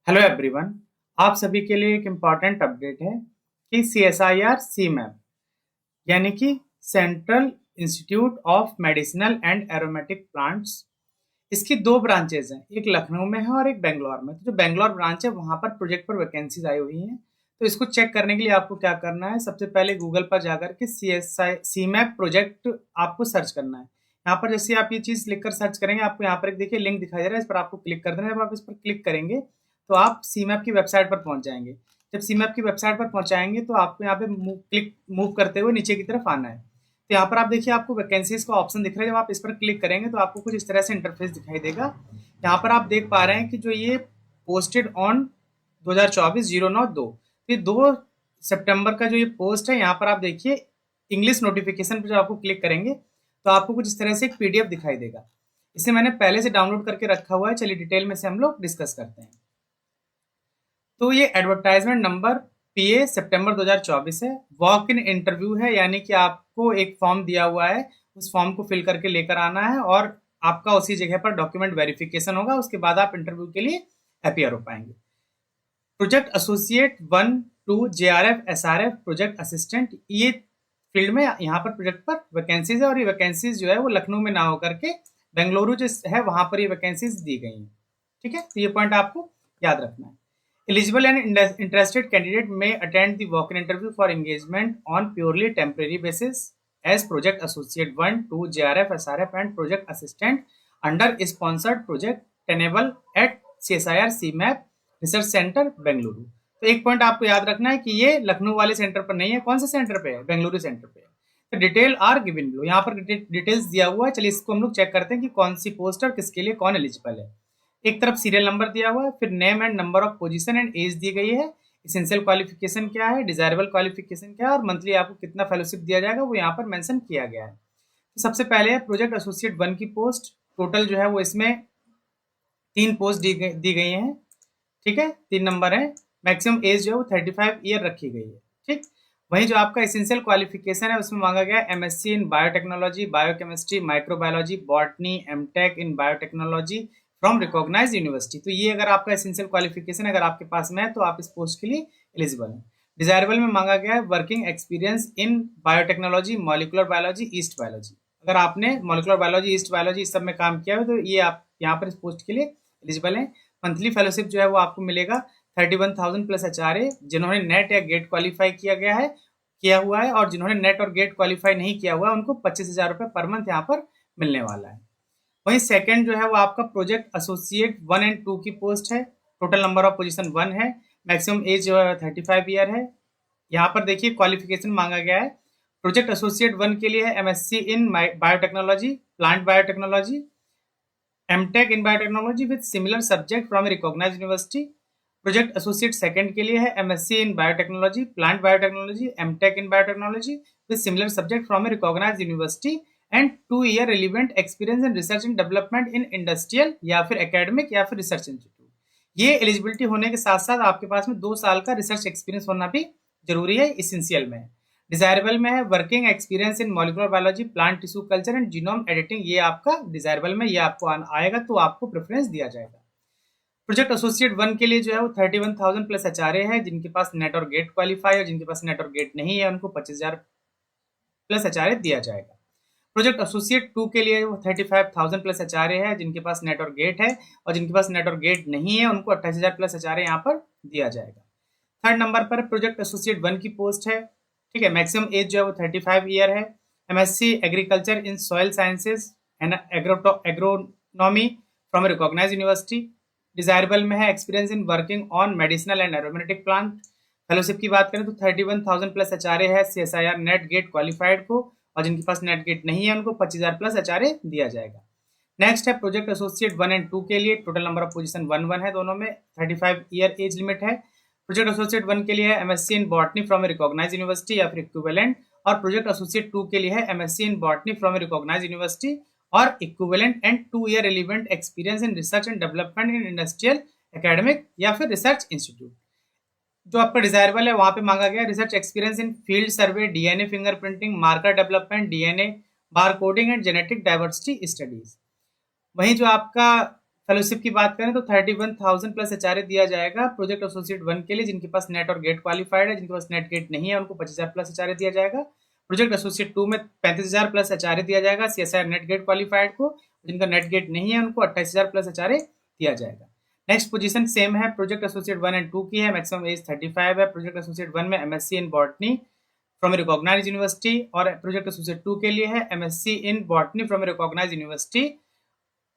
Hello everyone. आप सभी के लिए एक इम्पॉर्टेंट अपडेट है कि CSIR CMAP यानी कि central institute of medicinal and aromatic plants, इसकी दो ब्रांचेज हैं, एक लखनऊ में है और एक बेंगलोर में। तो जो बेंगलोर ब्रांच है वहां पर प्रोजेक्ट पर वैकेंसीज आई हुई हैं। तो इसको चेक करने के लिए आपको क्या करना है, सबसे पहले गूगल पर जाकर के CMAP प्रोजेक्ट आपको सर्च करना है। यहाँ पर जैसे आप ये चीज लिखकर सर्च करेंगे, आपको यहाँ पर एक देखिए लिंक दिखाई दे रहा है, इस पर आपको क्लिक कर देना है। जब आप इस पर क्लिक करेंगे तो आप सीमैप की वेबसाइट पर पहुंच जाएंगे। जब सीमैप की वेबसाइट पर पहुंचाएंगे तो आपको यहाँ पे मूव करते हुए नीचे की तरफ आना है। तो यहाँ पर आप देखिए आपको वैकेंसीज का ऑप्शन दिख रहा है। जब आप इस पर क्लिक करेंगे तो आपको कुछ इस तरह से इंटरफेस दिखाई देगा। यहाँ पर आप देख पा रहे हैं कि जो ये पोस्टेड ऑन 2024-09-2, ये 2 सितंबर का जो ये पोस्ट है, यहाँ पर आप देखिए इंग्लिश नोटिफिकेशन पर जब आपको क्लिक करेंगे तो आपको कुछ इस तरह से एक PDF दिखाई देगा। इसे मैंने पहले से डाउनलोड करके रखा हुआ है। चलिए डिटेल में से हम लोग डिस्कस करते हैं। तो ये एडवर्टाइजमेंट नंबर PA सितंबर 2024 है। वॉक इन इंटरव्यू है, यानी कि आपको एक फॉर्म दिया हुआ है, उस फॉर्म को फिल करके लेकर आना है और आपका उसी जगह पर डॉक्यूमेंट वेरिफिकेशन होगा। उसके बाद आप इंटरव्यू के लिए अपीयर हो पाएंगे। Project associate 1-2 JRF SRF project assistant, ये फील्ड में यहाँ पर प्रोजेक्ट पर वैकेंसीज है और ये वैकेंसीज जो है वो लखनऊ में ना होकर के बेंगलुरु जो है वहां पर ये वैकेंसीज दी गई हैं। ठीक है, तो ये पॉइंट आपको याद रखना है। Eligible and interested candidate may attend the walk-in interview for engagement on purely temporary basis as Project Associate 1-2 JRF SRF and Project Assistant under sponsored project tenable at CSIR CMAP Research Center Bengaluru. तो एक point आपको याद रखना है कि ये लखनऊ वाले centre पर नहीं है। कौन से सेंटर पे है? बेंगलुरु सेंटर पे है। तो डिटेल आर गिवन बिलो, यहाँ पर डिटेल्स दिया हुआ है। चलिए इसको हम लोग चेक करते हैं कि कौन सी पोस्ट और किसके लिए कौन एलिजिबल है। एक तरफ सीरियल नंबर दिया हुआ है, फिर name and number of position and age दी गई है। इसेंशियल क्वालिफिकेशन क्या है, डिजायरेबल क्वालिफिकेशन क्या है और मंथली आपको कितना फेलोशिप दिया जाएगा वो यहाँ पर मेंशन किया गया है। तो सबसे पहले है प्रोजेक्ट एसोसिएट 1 की पोस्ट। टोटल जो है वो इसमें 3 पोस्ट दी गई हैं। ठीक है, 3 नंबर है। मैक्सिमम एज जो है वो 35 ईयर रखी गई है। ठीक, वहीं जो आपका एसेंशियल क्वालिफिकेशन है उसमें मांगा गया MSc in biotechnology, biochemistry, microbiology, botany, MTech in biotechnology from recognise university. तो ये अगर आपका एसेंशियल क्वालिफिकेशन अगर आपके पास में है तो आप इस पोस्ट के लिए एलिजिबल हैं। डिजायरेबल में मांगा गया है working experience in biotechnology, molecular biology, east biology. अगर आपने मॉलिकुलर बायोलॉजी, ईस्ट बायोलॉजी इस सब में काम किया है तो ये आप यहाँ पर इस पोस्ट के लिए एलिजिबल हैं। मंथली फेलोशिप जो है वो आपको मिलेगा 31,000 प्लस HRA, जिन्होंने नेट या गेट क्वालिफाई किया हुआ है और जिन्होंने नेट और गेट क्वालिफाई नहीं किया हुआ है उनको 25,000 रुपये पर मंथ यहाँ पर मिलने वाला है। वहीं सेकंड जो है वो आपका प्रोजेक्ट एसोसिएट 1 एंड 2 की पोस्ट है। टोटल नंबर ऑफ पोजीशन 1 है। मैक्सिमम एज जो है 35 ईयर है। यहाँ पर देखिए क्वालिफिकेशन मांगा गया है। प्रोजेक्ट एसोसिएट 1 के लिए है MSc in biotechnology, plant biotechnology, MTech in biotechnology with similar subject from recognised university. Project associate second के लिए है MSc in biotechnology, plant biotechnology, MTech in biotechnology with similar subject from recognised university and 2 year relevant experience in research and development in industrial या फिर academic या फिर research institute. ये eligibility होने के साथ साथ आपके पास में 2 साल का रिसर्च एक्सपीरियंस होना भी जरूरी है, इसेंशियल में है। डिजायरेबल में है working experience in molecular biology, plant tissue culture and genome editing. ये आपका डिजायरेबल में ये आपको आएगा तो आपको प्रेफरेंस दिया जाएगा। प्रोजेक्ट एसोसिएट 1 के लिए जो है वो 31,000 प्लस HRA है। जिनके पास नेट और गेट क्वालिफाई है, जिनके पास नेट और गेट नहीं है, उनको 25,000 प्लस HRA दिया जाएगा। प्रोजेक्ट एसोसिएट 2 के लिए वो 35,000 प्लस HRA है। जिनके पास नेट और गेट है और जिनके पास नेट और गेट नहीं है उनको 28,000 प्लस HRA यहाँ पर दिया जाएगा। थर्ड नंबर पर प्रोजेक्ट एसोसिएट 1 की पोस्ट है। ठीक है, मैक्सिमम एज जो है वो 35 ईयर है। MSc agriculture in soil sciences and agronomy from recognised university. Desirable में है experience in working on medicinal and aromatic plant. Fellowship की बात करें तो 31,000 प्लस HRA है CSIR नेट गेट क्वालिफाइड को, और जिनके पास नेट गेट नहीं है उनको 25,000 प्लस HRA दिया जाएगा। नेक्स्ट है प्रोजेक्ट एसोसिएट 1 एंड 2 के लिए। टोटल नंबर ऑफ पोजीशन 1 है, दोनों में 35 ईयर एज लिमिट है। प्रोजेक्ट एसोसिएट 1 के लिए है MSc in botany from recognised university या फिर इक्विवेलेंट, और प्रोजेक्ट एसोसिएट 2 के लिए है MSc in botany from recognised university और equivalent and 2 year relevant experience in research and development in industrial, academic या फिर रिसर्च इंस्टीट्यूट। जो आपका डिजायरेबल है वहां पे मांगा गया research experience in field survey, DNA fingerprinting, marker development, DNA bar coding and genetic diversity studies. वहीं जो आपका फेलोशिप की बात करें तो 31,000 प्लस एचआरए दिया जाएगा प्रोजेक्ट एसोसिएट 1 के लिए, जिनके पास नेट और गेट क्वालिफाइड है। जिनके पास नेट गेट नहीं है उनको 25,000 प्लस एचआरए दिया जाएगा। प्रोजेक्ट एसोसिएट 2 में 35,000 प्लस एचआरए दिया जाएगा सीएसआईआर नेट गेट क्वालिफाइड को। जिनका नेट गेट नहीं है उनको 28,000 प्लस एचआरए दिया जाएगा। नेक्स्ट पोजीशन सेम है, प्रोजेक्ट एसोसिएट 1 एंड 2 की है। मैक्सिमम एज 35 है। प्रोजेक्ट एसोसिएट 1 में MSc in botany from a recognised university, और प्रोजेक्ट एसोसिएट 2 के लिए है MSc in botany from a recognised university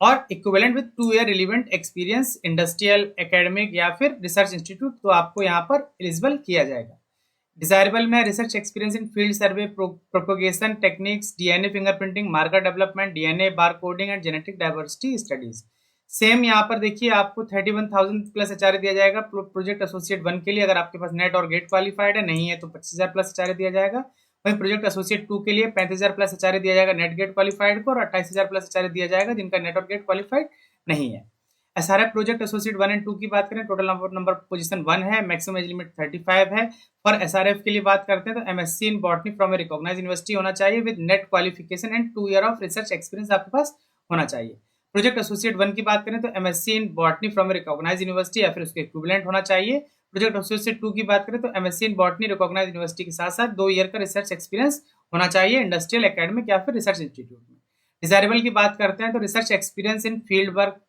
और equivalent with 2 year relevant experience industrial, academic या फिर रिसर्च इंस्टीट्यूट, तो आपको यहाँ पर एलिजिबल किया जाएगा। डिजायरेबल में research experience in field survey, propagation techniques, DNA fingerprinting, marker development, DNA bar coding and genetic diversity studies. Same यहाँ पर देखिए आपको 31,000 प्लस एचआरए दिया जाएगा प्रोजेक्ट एसोसिएट 1 के लिए, अगर आपके पास नेट और गेट क्वालिफाइड है, नहीं है तो 25,000 प्लस एचआरए दिया जाएगा। वहीं प्रोजेक्ट एसोसिएट 2 के लिए 35,000 प्लस एचआरए दिया जाएगा नेट गेट क्वालिफाइड को, और 28,000 प्लस एचआरए दिया जाएगा जिनका नेट और गेट क्वालिफाइड नहीं है। एसआरएफ प्रोजेक्ट एसोसिएट 1 एंड 2 की बात करें, टोटल नंबर पोजीशन 1 है, मैक्सिमम एज लिमिट 35 है। और एसआरएफ के लिए बात करते हैं तो MSc in botany from a recognised university होना चाहिए with NET qualification and 2 year of research experience आपके पास होना चाहिए। प्रोजेक्ट एसोसिएट 1 की बात करें तो MSc in botany from a recognised university या फिर उसके इक्विवेलेंट होना चाहिए। प्रोजेक्ट एसोसिएट 2 की बात करें तो MSc in botany recognized university के साथ साथ 2 ईयर का रिसर्च एक्सपीरियंस होना चाहिए इंडस्ट्रियल, एकेडमिक या फिर रिसर्च इंस्टीट्यूट में। डिजायरेबल की बात करते हैं तो research experience in field work,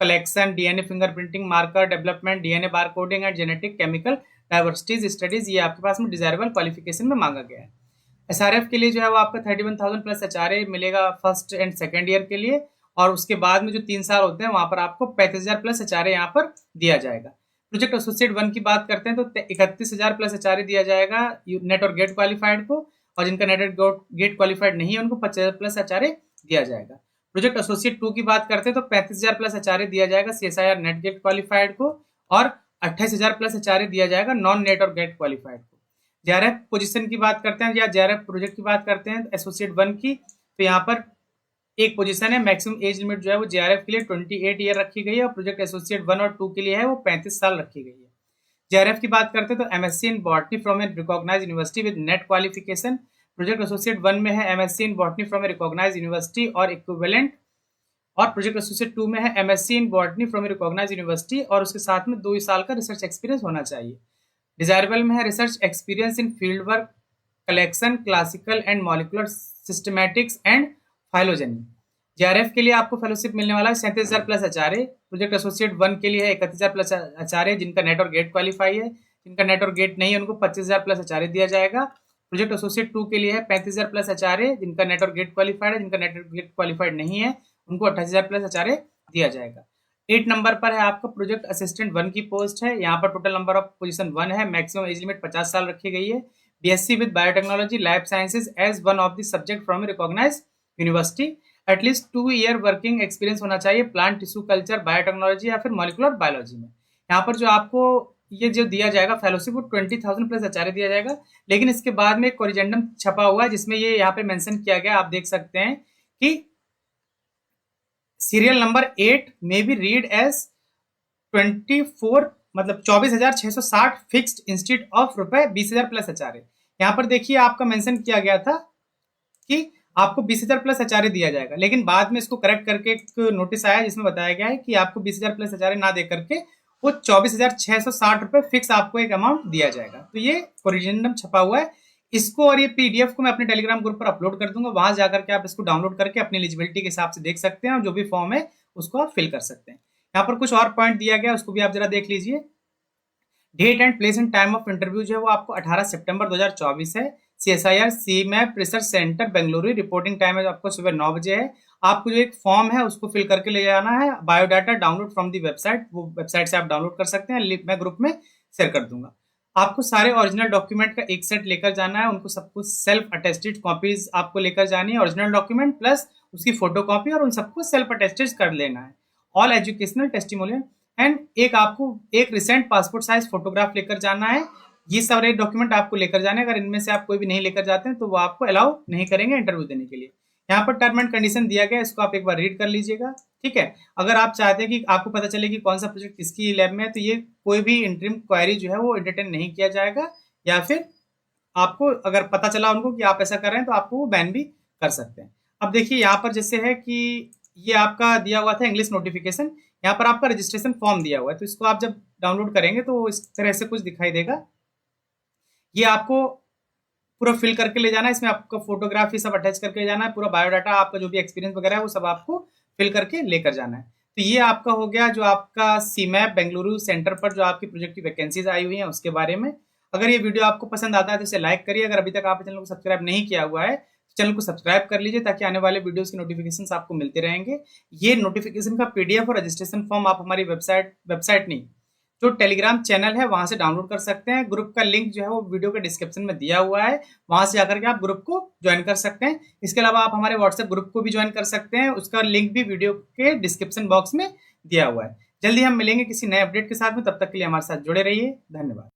collection, DNA fingerprinting, marker development, DNA bar coding and genetic chemical diversities studies, ये आपके पास में डिजायरेबल क्वालिफिकेशन में मांगा गया है। एसआरएफ के लिए जो है वो आपका 31,000 प्लस एचआरए मिलेगा फर्स्ट एंड सेकेंड ईयर के लिए, और उसके बाद में जो 3 साल होते हैं वहां पर आपको 35,000 प्लस एचआरए यहाँ पर दिया जाएगा। प्रोजेक्ट एसोसिएट 1 की बात करते हैं तो 31,000 प्लस एचआरए दिया जाएगा नेट और गेट क्वालिफाइड को, और जिनका नेट और गेट क्वालिफाइड नहीं है उनको 25,000 प्लस एचआरए दिया जाएगा। प्रोजेक्ट एसोसिएट 2 की बात करते हैं तो 35,000 प्लस एचआरए दिया जाएगा सीएसआईआर नेट गेट क्वालिफाइड को, और 28,000 प्लस एचआरए दिया जाएगा नॉन नेट और गेट क्वालिफाइड को। जेआरएफ पोजीशन की बात करते हैं या जेआरएफ प्रोजेक्ट की बात करते हैं एसोसिएट 1 की, तो यहाँ पर एक पोजीशन है, मैक्सिमम एज लिमिट जो है वो जेआरएफ के लिए 28 ईयर रखी गई है, और प्रोजेक्ट एसोसिएट 1 और 2 के लिए है वो 35 साल रखी गई है। जेआरएफ की बात करते हैं तो MSc in botany from a recognised university with NET qualification. Project associate 1 में है MSc in botany from a recognised university और इक्विवेलेंट, और प्रोजेक्ट एसोसिएट 2 में है MSc in botany from a recognised university और उसके साथ में 2 साल का रिसर्च एक्सपीरियंस होना चाहिए। डिजायरेबल में है research experience in field work, collection, classical and molecular systematics and phylogeny. JRF के लिए आपको फेलोशिप मिलने वाला है 37,000 प्लस एचआरए। प्रोजेक्ट एसोसिएट 1 के लिए है 31,000 प्लस एचआरए जिनका नेट और गेट क्वालिफाई है। जिनका नेट और गेट नहीं है उनको 25,000 प्लस एचआरए दिया जाएगा। प्रोजेक्ट एसोसिएट 2 के लिए है 35,000 प्लस एचआरए जिनका नेट और गेट क्वालिफाइड है। जिनका नेट और गेट क्वालिफाइड नहीं है उनको 28,000 प्लस एचआरए दिया जाएगा। 8 नंबर पर है आपका प्रोजेक्ट असिस्टेंट 1 की पोस्ट है। यहाँ पर टोटल नंबर ऑफ पोजीशन 1 है, मैक्सिमम एज लिमिट 50 साल रखी गई है। BSc with biotechnology lab sciences as one of the subject from recognised university. At least 2 year working experience होना चाहिए प्लांट टिश्यू कल्चर, बायोटेक्नोलॉजी या फिर मॉलिकुलर बायोलॉजी में। यहाँ पर जो आपको ये जो दिया जाएगा फेलोशिप वो 20,000 प्लस एचआरए दिया जाएगा। लेकिन इसके बाद में एक कोरिजेंडम छपा हुआ है जिसमें ये यहाँ पे मेंशन किया गया, आप देख सकते हैं कि सीरियल नंबर 8 में बी रीड एज 24 मतलब 24,660 फिक्स्ड इंस्टेड ऑफ रुपए 20,000 प्लस एचआरए। यहाँ पर देखिए आपका मेंशन किया गया था कि आपको 20,000 प्लस एचआरए दिया जाएगा, लेकिन बाद में इसको करेक्ट करके एक नोटिस आया जिसमें बताया गया है कि आपको 20,000 प्लस एचआरए ना दे करके वो 24,660 रुपए फिक्स आपको एक अमाउंट दिया जाएगा। तो ये कोरिजेंडम छपा हुआ है, इसको और ये पीडीएफ को मैं अपने टेलीग्राम ग्रुप पर अपलोड कर दूंगा, वहां जाकर के आप इसको डाउनलोड करके अपनी एलिजिबिलिटी के हिसाब से देख सकते हैं और जो भी फॉर्म है उसको आप फिल कर सकते हैं। यहाँ पर कुछ और पॉइंट दिया गया उसको भी आप जरा देख लीजिए। Date and place and time of interview जो है वो आपको 18 सितंबर 2024 है। CSIR CIMAP research centre Bengaluru. Reporting time है आपको सुबह 9 बजे है। आपको जो एक फॉर्म है उसको फिल करके ले जाना है। Biodata download from the website, वो वेबसाइट से आप डाउनलोड कर सकते हैं, लिंक मैं ग्रुप में शेयर कर दूंगा। आपको सारे ओरिजिनल डॉक्यूमेंट का एक सेट लेकर जाना है, उनको सबको सेल्फ अटेस्टेड कॉपीज आपको लेकर जानी है, ओरिजिनल डॉक्यूमेंट प्लस उसकी फोटो कॉपी, और उन सबको सेल्फ अटेस्टेड कर लेना है। ऑल एजुकेशनल टेस्टिमोनियल एंड एक आपको एक रिसेंट पासपोर्ट साइज फोटोग्राफ लेकर जाना है। ये सारे डॉक्यूमेंट आपको लेकर जाने, अगर इनमें से आप कोई भी नहीं लेकर जाते हैं तो वो आपको अलाउ नहीं करेंगे इंटरव्यू देने के लिए। यहाँ पर टर्म एंड कंडीशन दिया गया है, इसको आप एक बार रीड कर लीजिएगा, ठीक है। अगर आप चाहते हैं कि आपको पता चले कि कौन सा प्रोजेक्ट किसकी लैब में है तो ये कोई भी इंटरिम क्वेरी जो है वो एंटरटेन नहीं किया जाएगा, या फिर आपको अगर पता चला उनको कि आप ऐसा कर रहे हैं तो आपको वो बैन भी कर सकते हैं। अब देखिए यहाँ पर जैसे है कि ये आपका दिया हुआ था इंग्लिश नोटिफिकेशन, यहाँ पर आपका रजिस्ट्रेशन फॉर्म दिया हुआ है, तो इसको आप जब डाउनलोड करेंगे तो इस तरह से कुछ दिखाई देगा। ये आपको पूरा फिल करके ले जाना है, इसमें आपका फोटोग्राफी सब अटैच करके ले जाना है, पूरा बायोडाटा आपका जो भी एक्सपीरियंस वगैरह है वो सब आपको फिल करके लेकर जाना है। तो ये आपका हो गया जो आपका सीमैप बेंगलुरु सेंटर पर जो आपकी प्रोजेक्ट की वैकेंसीज आई हुई हैं उसके बारे में। अगर ये वीडियो आपको पसंद आता है तो इसे लाइक करिए, अगर अभी तक आपने चैनल को सब्सक्राइब नहीं किया हुआ है तो चैनल को सब्सक्राइब कर लीजिए ताकि आने वाले वीडियोस की नोटिफिकेशंस आपको मिलते रहेंगे। ये नोटिफिकेशन का पीडीएफ और रजिस्ट्रेशन फॉर्म आप हमारी वेबसाइट नहीं, जो टेलीग्राम चैनल है वहां से डाउनलोड कर सकते हैं। ग्रुप का लिंक जो है वो वीडियो के डिस्क्रिप्शन में दिया हुआ है, वहां से जाकर के आप ग्रुप को ज्वाइन कर सकते हैं। इसके अलावा आप हमारे व्हाट्सएप ग्रुप को भी ज्वाइन कर सकते हैं, उसका लिंक भी वीडियो के डिस्क्रिप्शन बॉक्स में दिया हुआ है। जल्दी हम मिलेंगे किसी नए अपडेट के साथ में, तब तक के लिए हमारे साथ जुड़े रहिए। धन्यवाद।